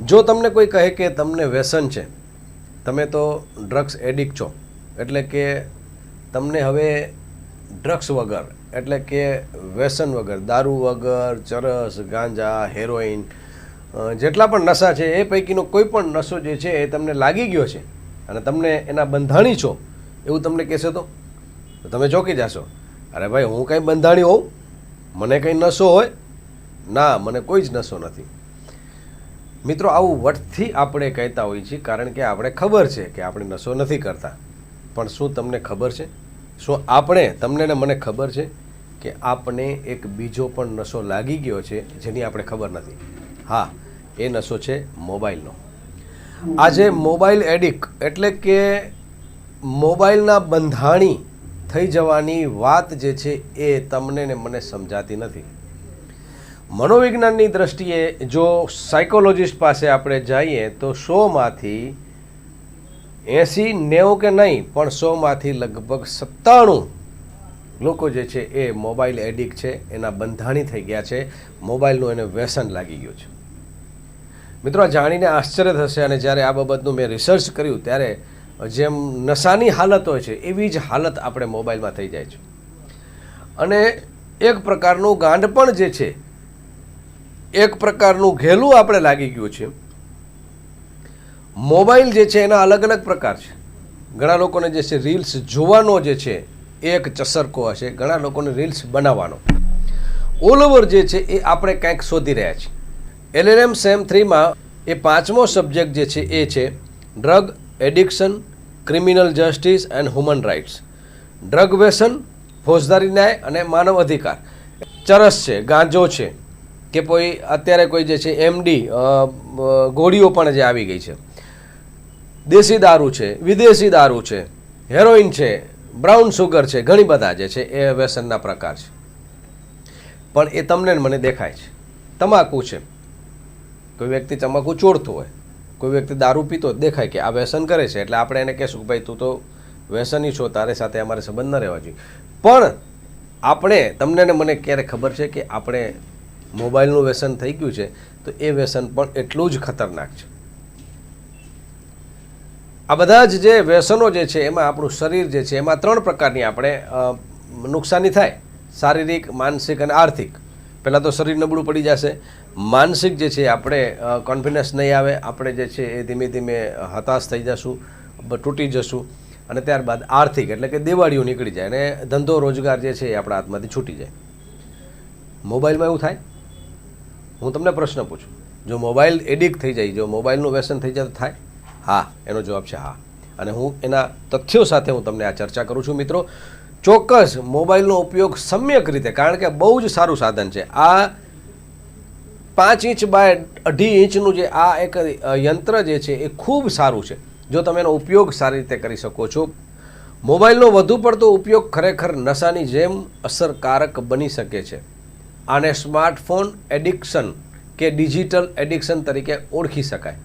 જો તમને કોઈ કહે કે તમને વ્યસન છે, તમે તો ડ્રગ્સ એડિક્ટ છો, એટલે કે તમને હવે ડ્રગ્સ વગર એટલે કે વ્યસન વગર, દારૂ વગર, ચરસ, ગાંજા, હેરોઇન, જેટલા પણ નશા છે એ પૈકીનો કોઈ પણ નશો જે છે એ તમને લાગી ગયો છે અને તમને એના બંધાણી છો એવું તમને કહેશે તો તમે ચોંકી જશો. અરે ભાઈ, હું કંઈ બંધાણી હોઉં? મને કંઈ નશો હોય? ના, મને કોઈ જ નશો નથી. મિત્રો, આવું વટથી આપણે કહેતા હોઈએ છીએ કારણ કે આપણે ખબર છે કે આપણે નશો નથી કરતા. પણ શું તમને ખબર છે, શું તમને ને મને ખબર છે કે આપણે એક બીજો પણ નશો લાગી ગયો છે જેની આપણે ખબર નથી? હા, એ નશો છે મોબાઈલનો. આજે મોબાઈલ એડિક્ટ એટલે કે મોબાઈલના બંધાણી થઈ જવાની વાત જે છે એ તમને ને મને સમજાતી નથી. મનોવિજ્ઞાનની દ્રષ્ટિએ જો સાયકોલોજિસ્ટ પાસે આપણે જઈએ તો 100માંથી 80-90 કે નહીં પણ 100માંથી લગભગ 97 લોકો જે છે એ મોબાઈલ એડિક્ટ છે, એના બંધાણી થઈ ગયા છે, મોબાઈલનું એને વ્યસન લાગી ગયું છે. મિત્રો, આ જાણીને આશ્ચર્ય થશે અને જ્યારે આ બાબતનું મેં રિસર્ચ કર્યું ત્યારે જેમ નશાની હાલત હોય છે એવી જ હાલત આપણે મોબાઈલમાં થઈ જાય છે. અને એક પ્રકારનું ગાંડપણ જે છે, એક પ્રકારનું ઘેલું આપણે લાગી ગયું છે. મોબાઈલ જે છે એના અલગ અલગ પ્રકાર છે. ઘણા લોકોને જે છે રીલ્સ જોવાનો જે છે એ એક ચસરકો હશે, ઘણા લોકોને રીલ્સ બનાવવાનો. ઓલ ઓવર જે છે એ આપણે કંઈક શોધી રહ્યા છીએ. LLM SEM 3માં એ 5મો સબ્જેક્ટ જે છે એ છે drug addiction, criminal justice and human rights. Drug વ્યસન, ફોજદારી ન્યાય અને માનવ અધિકાર. ચરસ છે, ગાંજો છે, કે કોઈ અત્યારે કોઈ જે છે MD ગોળીઓ પણ જે આવી ગઈ છે, દેશી દારૂ છે, વિદેશી દારૂ છે, હેરોઇન છે, બ્રાઉન સુગર છે, ઘણી બધા જે છે એ વ્યસનના પ્રકાર છે. પણ એ તમને મને દેખાય છે. તમાકુ છે, કોઈ વ્યક્તિ તમાકુ ચોરતો હોય, કોઈ વ્યક્તિ દારૂ પીતો દેખાય કે આ વ્યસન કરે છે, એટલે આપણે એને કહેશું કે ભાઈ તું તો વ્યસની છો, તારે સાથે અમારે સંબંધ ન રહેવા જોઈએ. પણ આપણે, તમને ને મને ક્યારે ખબર છે કે આપણે મોબાઈલનું વ્યસન થઈ ગયું છે તો એ વ્યસન પણ એટલું જ ખતરનાક છે. આ બધા જ જે વ્યસનો જે છે એમાં આપણું શરીર જે છે એમાં 3 પ્રકારની આપણે નુકસાની થાય: શારીરિક, માનસિક અને આર્થિક. પહેલાં તો શરીર નબળું પડી જશે, માનસિક જે છે આપણે કોન્ફિડન્સ નહીં આવે, આપણે જે છે એ ધીમે ધીમે હતાશ થઈ જશું, તૂટી જશું. અને ત્યારબાદ આર્થિક એટલે કે દિવાળીઓ નીકળી જાય અને ધંધો રોજગાર જે છે એ આપણા હાથમાંથી છૂટી જાય. મોબાઈલમાં એવું થાય? હું તમને પ્રશ્ન પૂછું, જો મોબાઈલ એડિક્ટ થઈ જાય, જો મોબાઈલનું વ્યસન થઈ જાય તો થાય? હા, એનો જવાબ છે હા. અને હું એના તથ્યો સાથે હું તમને આ ચર્ચા કરું છું. મિત્રો, ચોક્કસ મોબાઈલનો ઉપયોગ સમ્યક રીતે, કારણ કે બહુ જ સારું સાધન છે. આ 5 ઇંચ બાય 2.5 ઇંચનું જે આ એક યંત્ર જે છે એ ખૂબ સારું છે જો તમે એનો ઉપયોગ સારી રીતે કરી શકો છો. મોબાઈલનો વધુ પડતો ઉપયોગ ખરેખર નશાની જેમ અસરકારક બની શકે છે. આને સ્માર્ટફોન એડિક્શન કે ડિજિટલ એડિક્શન તરીકે ઓળખી શકાય.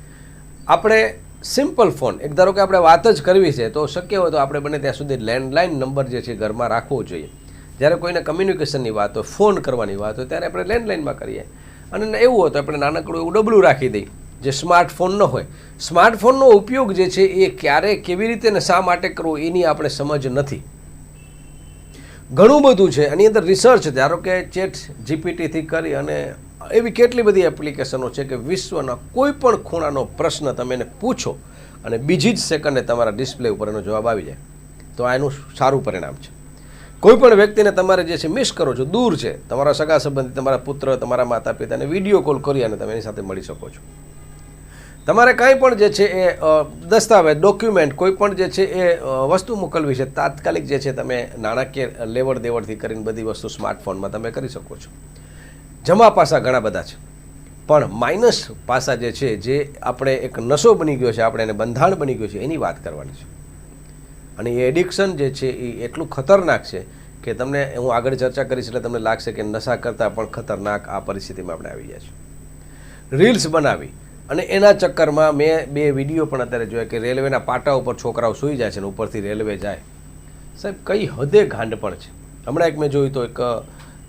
આપણે સિમ્પલ ફોન, એક ધારો કે આપણે વાત જ કરવી છે તો શક્ય હોય તો આપણે બને ત્યાં સુધી લેન્ડલાઇન નંબર જે છે ઘરમાં રાખવો જોઈએ. જ્યારે કોઈને કમ્યુનિકેશનની વાત હોય, ફોન કરવાની વાત હોય ત્યારે આપણે લેન્ડલાઇનમાં કરીએ. અને એવું હોય તો આપણે નાનકડું એવું ડબલું રાખી દઈએ જે સ્માર્ટફોન ન હોય. સ્માર્ટફોનનો ઉપયોગ જે છે એ ક્યારે, કેવી રીતે અને શા માટે કરવો એની આપણે સમજ નથી. ઘણું બધું છે એની અંદર રિસર્ચ, ધારો કે ChatGPTથી કરી અને એવી કેટલી બધી એપ્લિકેશનો છે કે વિશ્વના કોઈ પણ ખૂણાનો પ્રશ્ન તમે એને પૂછો અને બીજી જ સેકન્ડે તમારા ડિસ્પ્લે ઉપર એનો જવાબ આવી જાય. તો આ એનું સારું પરિણામ છે. કોઈ પણ વ્યક્તિને તમારે જે છે મિસ કરો છો, દૂર છે, તમારા સગા સંબંધી, તમારા પુત્ર, તમારા માતા પિતાને વિડીયો કોલ કરી અને તમે એની સાથે મળી શકો છો. તમારે કાંઈ પણ જે છે એ દસ્તાવેજ, ડોક્યુમેન્ટ, કોઈ પણ જે છે એ વસ્તુ મોકલવી છે, તાત્કાલિક જે છે તમે નાણાકીય લેવડ દેવડથી કરીને બધી વસ્તુ સ્માર્ટફોનમાં તમે કરી શકો છો. જમા પાસા ઘણા બધા છે, પણ માઇનસ પાસા જે છે, જે આપણે એક નશો બની ગયો છે, આપણે એને બંધાણ બની ગયું છે, એની વાત કરવાની છે. અને એ એડિક્શન જે છે એ એટલું ખતરનાક છે કે તમને હું આગળ ચર્ચા કરીશ એટલે તમને લાગશે કે નશા કરતાં પણ ખતરનાક આ પરિસ્થિતિમાં આપણે આવી ગયા છે. રીલ્સ બનાવી અને એના ચક્કરમાં મેં 2 વિડીયો પણ અત્યારે જોયા કે રેલવેના પાટા ઉપર છોકરાઓ સૂઈ જાય છે અને ઉપરથી રેલવે જાય. સાહેબ, કઈ હદે ગાંડપણ છે. હમણાં એક મેં જોયું તો એક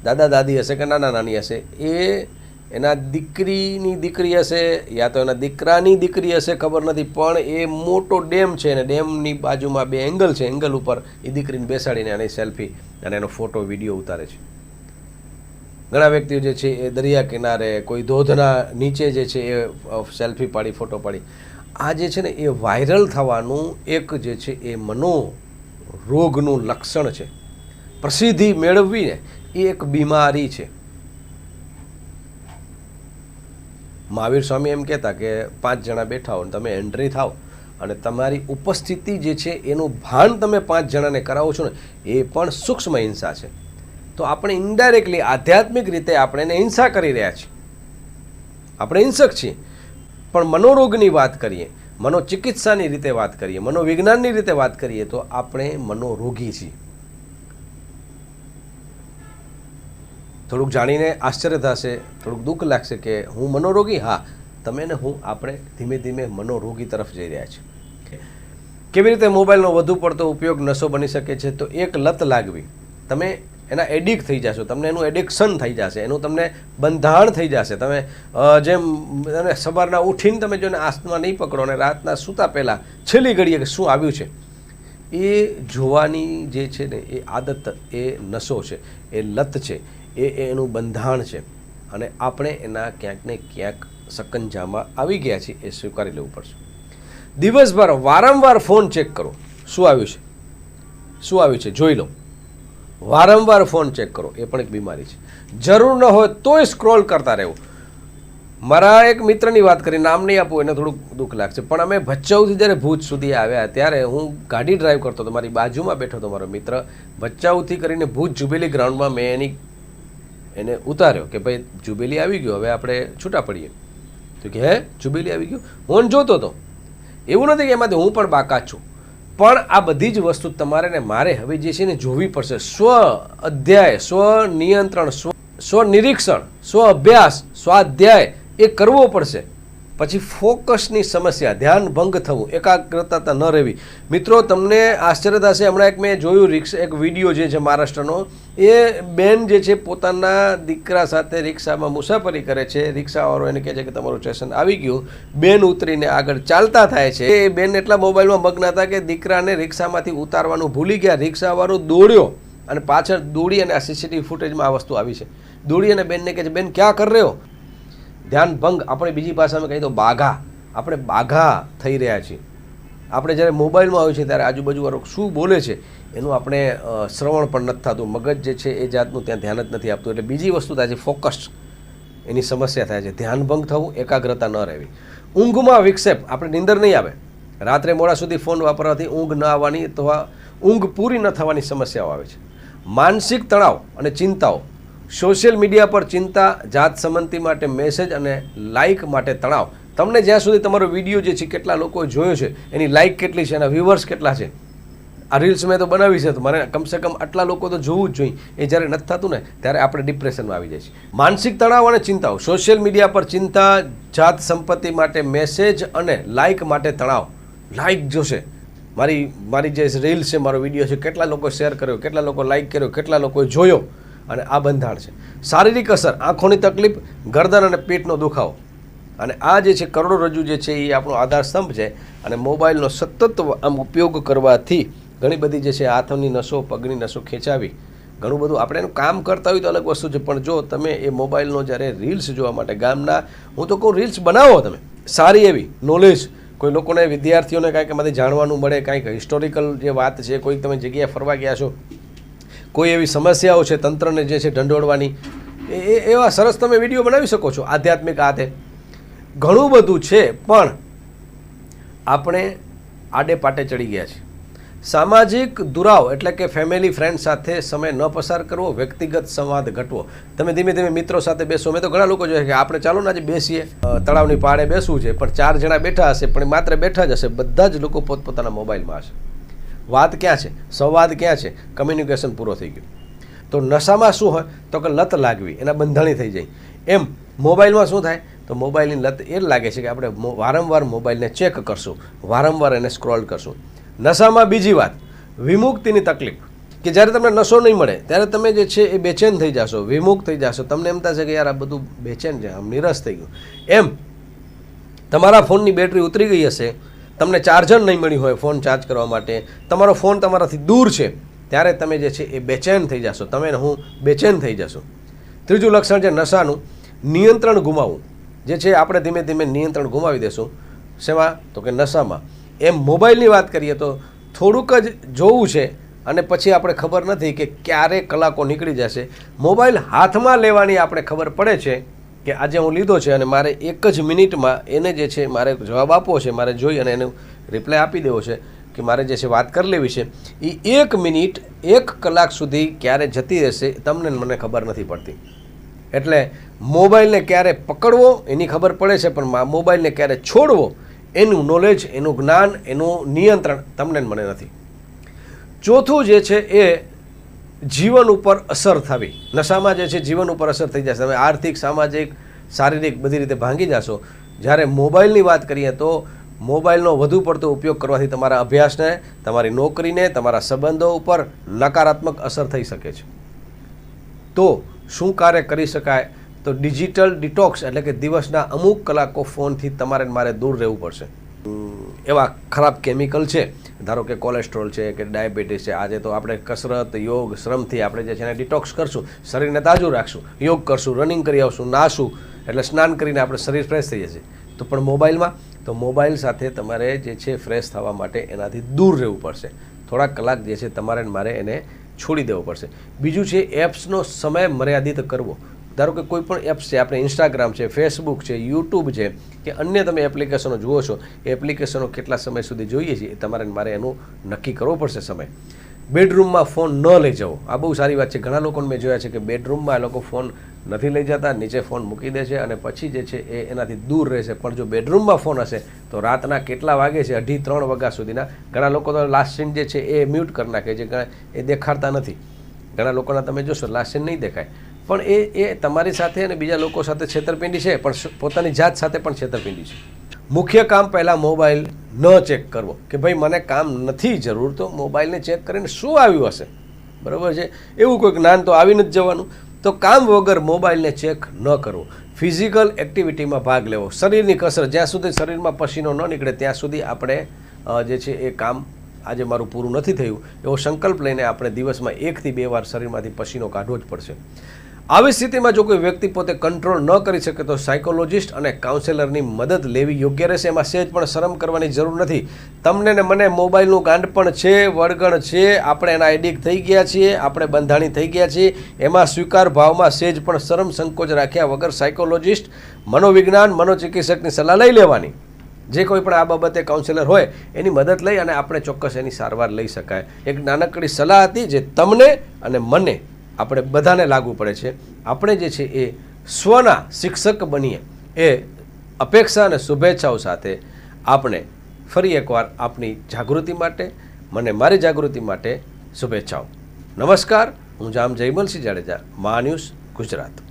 દાદા દાદી હશે કે નાના નાની હશે, એ એના દીકરીની દીકરી હશે યા તો એના દીકરાની દીકરી હશે, ખબર નથી, પણ એ મોટો ડેમ છે અને ડેમની બાજુમાં 2 એંગલ છે, એંગલ ઉપર એ દીકરીને બેસાડીને એની સેલ્ફી અને એનો ફોટો વિડીયો ઉતારે છે. ઘણા વ્યક્તિઓ જે છે એ દરિયા કિનારે, કોઈ ધોધના નીચે જે છે એ સેલ્ફી પાડી, ફોટો પાડી. આ જે છે ને એ વાયરલ થવાનું એક જે છે એ મનોરોગનું લક્ષણ છે. પ્રસિદ્ધિ મેળવવી ને એ એક બીમારી છે. મહાવીર સ્વામી એમ કહેતા કે 5 જણા બેઠા હો, તમે એન્ટ્રી થાવ અને તમારી ઉપસ્થિતિ જે છે એનું ભાન તમે 5 જણાને કરાવો છો ને, એ પણ સૂક્ષ્મ હિંસા છે. તો આપણે ઇનડાયરેક્ટલી આધ્યાત્મિક રીતે આપણે એને હિંસા કરી રહ્યા છીએ. આપણે હિંસક છીએ. પણ મનોરોગની વાત કરીએ, મનોચિકિત્સાની રીતે વાત કરીએ, મનોવિજ્ઞાનની રીતે વાત કરીએ તો આપણે મનોરોગી છીએ. થોડુંક જાણીને આશ્ચર્ય થશે, થોડુંક દુઃખ લાગશે કે હું મનોરોગી? હા, તમે ને હું આપણે ધીમે ધીમે મનોરોગી તરફ જઈ રહ્યા છીએ. કેવી રીતે મોબાઈલનો વધુ પડતો ઉપયોગ નશો બની શકે છે? તો એક લત લાગવી, તમે એના એડિક્ટ થઈ જશો, તમને એનું એડિક્શન થઈ જશે, એનું તમને બંધાણ થઈ જશે. તમે જેમ સવારના ઉઠીને તમે જો આસમાં નહીં પકડો અને રાતના સૂતા પહેલાં છેલ્લી ઘડીએ કે શું આવ્યું છે એ જોવાની જે છે ને એ આદત, એ નશો છે, એ લત છે, એ એનું બંધાણ છે અને આપણે એના ક્યાંક ને ક્યાંક સકંજામાં આવી ગયા છીએ, એ સ્વીકારી લેવું પડશે. દિવસભર વારંવાર ફોન ચેક કરો, શું આવ્યું છે, શું આવ્યું છે જોઈ લો. વારંવાર ફોન ચેક કરો, એ પણ એક બીમારી છે. જરૂર ન હોય તોય સ્ક્રોલ કરતા રહેવું. મારા એક મિત્રની વાત કરી, નામ નહીં આપું, એને થોડુંક દુઃખ લાગશે, પણ અમે ભચાઉથી જ્યારે ભુજ સુધી આવ્યા ત્યારે હું ગાડી ડ્રાઈવ કરતો હતો, મારી બાજુમાં બેઠો હતો મારો મિત્ર. ભચાઉથી કરીને ભુજ જુબેલી ગ્રાઉન્ડમાં મેં એને ઉતાર્યો કે ભાઈ જુબેલી આવી ગયો, હવે આપણે છૂટા પડીએ. તો કે હે જુબેલી આવી ગયું? હું જોતો હતો. એવું નથી કે એમાંથી હું પણ બાકાત છું, પણ આ બધી જ વસ્તુ તમારે ને મારે હવે જે છે ને જોવી પડશે. સ્વ અધ્યાય, સ્વ નિયંત્રણ, સ્વ નિરીક્ષણ, સ્વ અભ્યાસ, સ્વાધ્યાય એ કરવો પડશે. પછી ફોકસની સમસ્યા, ધ્યાન ભંગ થવું, એકાગ્રતા ન રહેવી. મિત્રો તમને આશ્ચર્ય થશે, હમણાં એક મેં જોયું એક વિડીયો જે છે મહારાષ્ટ્રનો, એ બેન જે છે પોતાના દીકરા સાથે રિક્ષામાં મુસાફરી કરે છે. રિક્ષાવાળો એને કહે છે કે તમારું સ્ટેશન આવી ગયું. બેન ઉતરીને આગળ ચાલતા થાય છે. એ બેન એટલા મોબાઈલમાં મગ્ન હતા કે દીકરાને રિક્ષામાંથી ઉતારવાનું ભૂલી ગયા. રિક્ષાવાળો દોડ્યો અને પાછળ દોડી અને આ સીસીટીવી ફૂટેજમાં આ વસ્તુ આવી છે. દોડી અને બેનને કહે છે બેન ક્યાં કર રહ્યો? ધ્યાન ભંગ. આપણે બીજી ભાષામાં કહીએ તો બાઘા. આપણે બાઘા થઈ રહ્યા છીએ. આપણે જ્યારે મોબાઈલમાં હોય છે ત્યારે આજુબાજુવાળો શું બોલે છે એનું આપણે શ્રવણ પણ નથી થતું. મગજ જે છે એ જાતનું ત્યાં ધ્યાન જ નથી આપતું. એટલે બીજી વસ્તુ થાય છે ફોકસ, એની સમસ્યા થાય છે. ધ્યાન ભંગ થવું, એકાગ્રતા ન રહેવી. ઊંઘમાં વિક્ષેપ. આપણે નીંદર નહીં આવે, રાત્રે મોડા સુધી ફોન વાપરવાથી ઊંઘ ન આવવાની અથવા ઊંઘ પૂરી ન થવાની સમસ્યાઓ આવે છે. માનસિક તણાવ અને ચિંતાઓ. સોશિયલ મીડિયા પર ચિંતા, જાત સંબંધી માટે મેસેજ અને લાઇક માટે તણાવ. તમને જ્યાં સુધી તમારો વિડીયો જે છે કેટલા લોકોએ જોયો છે, એની લાઇક કેટલી છે, એના વ્યુઅર્સ કેટલા છે, આ રીલ્સ મેં તો બનાવી છે તો મારે કમસે કમ આટલા લોકો તો જોવું જ જોઈએ. એ જ્યારે નથી થતું ને ત્યારે આપણે ડિપ્રેશનમાં આવી જાય છે. માનસિક તણાવ અને ચિંતાઓ. સોશિયલ મીડિયા પર ચિંતા, જાત સંપત્તિ માટે મેસેજ અને લાઇક માટે તણાવ. લાઇક જોશે, મારી જે રીલ છે, મારો વિડીયો છે, કેટલા લોકો શેર કર્યો, કેટલા લોકો લાઇક કર્યો, કેટલા લોકોએ જોયો, અને આ બંધાણ છે. શારીરિક અસર. આંખોની તકલીફ, ગરદન અને પેટનો દુખાવો. અને આ જે છે કરોડરજ્જુ જે છે એ આપણો આધાર સ્તંભ છે. અને મોબાઈલનો સતત આમ ઉપયોગ કરવાથી ઘણી બધી જે છે હાથની નસો, પગની નસો ખેંચાવી, ઘણું બધું આપણે એનું કામ કરતા હોય તો અલગ વસ્તુ છે. પણ જો તમે એ મોબાઈલનો જ્યારે રીલ્સ જોવા માટે ગામના, હું તો કહું રીલ્સ બનાવો તમે સારી એવી નોલેજ, કોઈ લોકોને વિદ્યાર્થીઓને કાંઈક એમાંથી જાણવાનું મળે, કાંઈક હિસ્ટોરિકલ જે વાત છે, કોઈક તમે જગ્યાએ ફરવા ગયા છો, કોઈ એવી સમસ્યાઓ છે તંત્રને જે છે ઢંઢોળવાની, એવા સરસ તમે વિડીયો બનાવી શકો છો. આધ્યાત્મિક હાથે ઘણું બધું છે, પણ આપણે આડે પાટે ચડી ગયા છીએ. સામાજિક દુરાવ એટલે કે ફેમિલી ફ્રેન્ડ સાથે સમય ન પસાર કરવો, વ્યક્તિગત સંવાદ ઘટવો. તમે ધીમે ધીમે મિત્રો સાથે બેસો. મેં તો ઘણા લોકો જોઈએ કે આપણે ચાલો ને આજે બેસીએ, તળાવની પાળે બેસવું છે, પણ 4 જણા બેઠા હશે, પણ માત્ર બેઠા જ હશે. બધા જ લોકો પોતપોતાના મોબાઈલમાં હશે. વાત ક્યાં છે? સંવાદ ક્યાં છે? કમ્યુનિકેશન પૂરો થઈ ગયો. તો નશામાં શું હોય તો કે લત લાગવી, એના બંધાણી થઈ જાય. એમ મોબાઈલમાં શું થાય તો મોબાઈલની લત એ લાગે છે કે આપણે વારંવાર મોબાઈલને ચેક કરશું, વારંવાર એને સ્ક્રોલ કરશું. નશામાં બીજી વાત, વિમુક્તિની તકલીફ. કે જ્યારે તમને નશો નહીં મળે ત્યારે તમે જે છે એ બેચેન થઈ જશો, વિમુખ થઈ જશો, તમને એમ થશે કે યાર આ બધું બેચેન છે, આમ નિરસ થઈ ગયું. એમ તમારા ફોનની બેટરી ઉતરી ગઈ હશે, તમને ચાર્જર નહીં મળ્યું હોય ફોન ચાર્જ કરવા માટે, તમારો ફોન તમારાથી દૂર છે, ત્યારે તમે જે છે એ બેચેન થઈ જશો, તમે હું બેચેન થઈ જશો. ત્રીજું લક્ષણ છે નશાનું, નિયંત્રણ ગુમાવવું. જે છે આપણે ધીમે ધીમે નિયંત્રણ ગુમાવી દેશું. શેમાં? તો કે નશામાં. એમ મોબાઈલની વાત કરીએ તો થોડુંક જ જોવું છે અને પછી આપણે ખબર નથી કે ક્યારે કલાકો નીકળી જશે. મોબાઈલ હાથમાં લેવાની આપણે ખબર પડે છે કે આજે હું લીધો છે અને મારે 1 જ મિનિટમાં એને જે છે મારે જવાબ આપવો છે, મારે જોઈ અને એને રિપ્લાય આપી દેવો છે કે મારે જે છે વાત કરી લેવી છે. એ 1 મિનિટ 1 કલાક સુધી ક્યારે જતી રહેશે તમને મને ખબર નથી પડતી. એટલે મોબાઈલને ક્યારે પકડવો એની ખબર પડે છે, પણ મોબાઈલને ક્યારે છોડવો એનું નોલેજ, એનું જ્ઞાન, એનું નિયંત્રણ તમને મને નથી. ચોથું જે છે એ જીવન ઉપર અસર થવી. નશામાં જે છે જીવન ઉપર અસર થઈ જશે. તમે આર્થિક, સામાજિક, શારીરિક બધી રીતે ભાંગી જશો. જ્યારે મોબાઈલની વાત કરીએ તો મોબાઈલનો વધુ પડતો ઉપયોગ કરવાથી તમારા અભ્યાસને, તમારી નોકરીને, તમારા સંબંધો ઉપર નકારાત્મક અસર થઈ શકે છે. તો શું કાર્ય કરી શકાય? તો ડિજિટલ ડિટોક્સ, એટલે કે દિવસના અમુક કલાકો ફોનથી તમારે મારે દૂર રહેવું પડશે. એવા ખરાબ કેમિકલ છે, ધારો કે કોલેસ્ટ્રોલ છે કે ડાયાબિટીસ છે, આજે તો આપણે કસરત, યોગ, શ્રમથી આપણે જે છે એને ડિટોક્સ કરશું, શરીરને તાજું રાખશું, યોગ કરશું, રનિંગ કરી આવશું, નાશું, એટલે સ્નાન કરીને આપણે શરીર ફ્રેશ થઈ જશે. તો પણ મોબાઈલમાં, તો મોબાઈલ સાથે તમારે જે છે ફ્રેશ થવા માટે એનાથી દૂર રહેવું પડશે. થોડાક કલાક જે છે તમારે મારે એને છોડી દેવો પડશે. બીજું છે એપ્સનો સમય મર્યાદિત કરવો. ધારો કે કોઈ પણ એપ્સ છે, આપણે ઇન્સ્ટાગ્રામ છે, ફેસબુક છે, યુટ્યુબ છે કે અન્ય તમે એપ્લિકેશનો જુઓ છો, એ એપ્લિકેશનો કેટલા સમય સુધી જોઈએ છે એ તમારે મારે એનું નક્કી કરવો પડશે સમય. બેડરૂમમાં ફોન ન લઈ જવો, આ બહુ સારી વાત છે. ઘણા લોકોને મેં જોયા છે કે બેડરૂમમાં એ લોકો ફોન નથી લઈ જતા, નીચે ફોન મૂકી દે છે અને પછી જે છે એ એનાથી દૂર રહેશે. પણ જો બેડરૂમમાં ફોન હશે તો રાતના કેટલા વાગે છે, 2:30-3 વાગ્યા સુધીના, ઘણા લોકો તો લાસ્ટ સીન જે છે એ મ્યુટ કરી નાખે છે, એ દેખાડતા નથી. ઘણા લોકોના તમે જોશો લાસ્ટ સીન નહીં દેખાય, પણ એ તમારી સાથે અને બીજા લોકો સાથે છેતરપિંડી છે, પણ પોતાની જાત સાથે પણ છેતરપિંડી છે. મુખ્ય કામ પહેલાં મોબાઈલ ન ચેક કરવો કે ભાઈ મને કામ નથી જરૂર, તો મોબાઈલને ચેક કરીને શું આવ્યું હશે, બરાબર છે, એવું કોઈ જ્ઞાન તો આવી નથી જવાનું. તો કામ વગર મોબાઈલને ચેક ન કરવો. ફિઝિકલ એક્ટિવિટીમાં ભાગ લેવો, શરીરની કસરત, જ્યાં સુધી શરીરમાં પસીનો ન નીકળે ત્યાં સુધી આપણે જે છે એ કામ આજે મારું પૂરું નથી થયું એવો સંકલ્પ લઈને આપણે દિવસમાં 1 થી 2 વાર શરીરમાંથી પસીનો કાઢવો જ પડશે. આવી સ્થિતિમાં જો કોઈ વ્યક્તિ પોતે કંટ્રોલ ન કરી શકે તો સાયકોલોજિસ્ટ અને કાઉન્સેલરની મદદ લેવી યોગ્ય રહેશે. એમાં સહેજ પણ શરમ કરવાની જરૂર નથી. તમને ને મને મોબાઈલનું ગાંડ પણ છે, વળગણ છે, આપણે એના એડિક્ટ થઈ ગયા છીએ, આપણે બંધાણી થઈ ગયા છીએ. એમાં સ્વીકાર ભાવમાં સહેજ પણ શરમ સંકોચ રાખ્યા વગર સાયકોલોજિસ્ટ, મનોવિજ્ઞાન, મનોચિકિત્સકની સલાહ લઈ લેવાની. જે કોઈ પણ આ બાબતે કાઉન્સેલર હોય એની મદદ લઈ અને આપણે ચોક્કસ એની સારવાર લઈ શકાય. એક નાનકડી સલાહ હતી જે તમને અને મને, આપણે બધાને લાગુ પડે છે. આપણે જે છે એ સ્વના શિક્ષક બનીએ એ અપેક્ષા અને શુભેચ્છાઓ સાથે આપણે ફરી એકવાર આપની જાગૃતિ માટે, મને મારી જાગૃતિ માટે શુભેચ્છાઓ. નમસ્કાર, હું જામ જયમલસિંહ જાડેજા, મા ન્યૂઝ ગુજરાત.